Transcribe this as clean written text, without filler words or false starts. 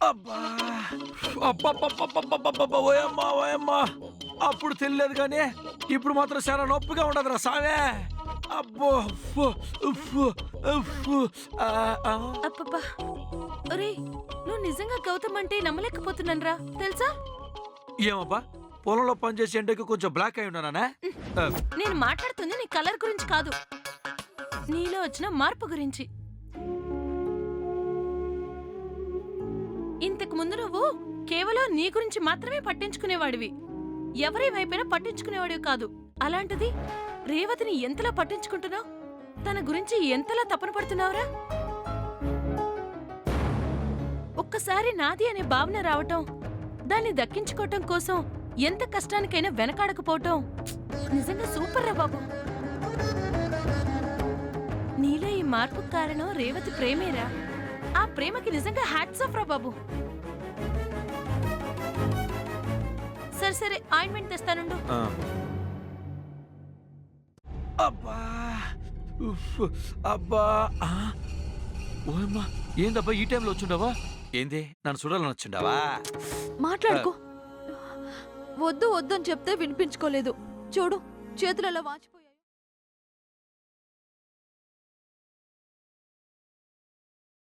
అబ్బా అబ్బబ్బబ్బబ్బబ్బబ్బబ్బ! ఓయమ్మా ఓయమ్మా! అప్పుడు తెలియలేదు కానీ ఇప్పుడు మాత్రం చాలా నొప్పిగా ఉండదురా సామే. అబ్బో ఉఫ్ఫు, ఉఫ్ఫు, ఉఫ్ఫు. ఆ, ఆ. అబ్బబ్బా! ఒరేయ్, నువ్వు నిజంగా గౌతమ్ అంటే నమ్మలేకపోతున్నానురా తెలుసా? ఏమబ్బా పొలంలో పనిచేసి ఎండకి కొంచెం బ్లాక్ అయి ఉన్నానా? నేను మాట్లాడుతుంది నీ కలర్ గురించి కాదు, నీలో వచ్చిన మార్పు గురించి. ఇంతకు ముందు నువ్వు కేవలం నీ గురించి మాత్రమే పట్టించుకునేవాడివి, ఎవరి వైపైనా పట్టించుకునేవాడివి కాదు. అలాంటిది రేవతిని ఎంతలా పట్టించుకుంటున్నావు, తన గురించి ఎంతలా తపన పడుతున్నావురా? ఒక్కసారి నాది అనే భావన రావటం, దాన్ని దక్కించుకోవటం కోసం ఎంత కష్టానికైనా వెనకాడకపోవటం నిజంగా సూపర్ రా బాబు. నీలో ఈ మార్పు కారణం రేవతి ప్రేమేరా. ఆ ప్రేమకి నిజంగా హ్యాట్స్ ఆఫ్ రా బాబు. సరే సరే, ఆయింట్మెంట్ తెస్తానుండు. అబ్బా ఉఫ్, అబ్బా ఆ. ఓయమ్మా ఏందబ్బా ఈ టైంలో వచ్చిండవా? ఏంది నన్ను చూడాలని వచ్చిండావా? మాట్లాడుకో. వద్దు వద్దని చెప్తే వినిపించుకోలేదు. చూడు చేతులలో వాచిపో.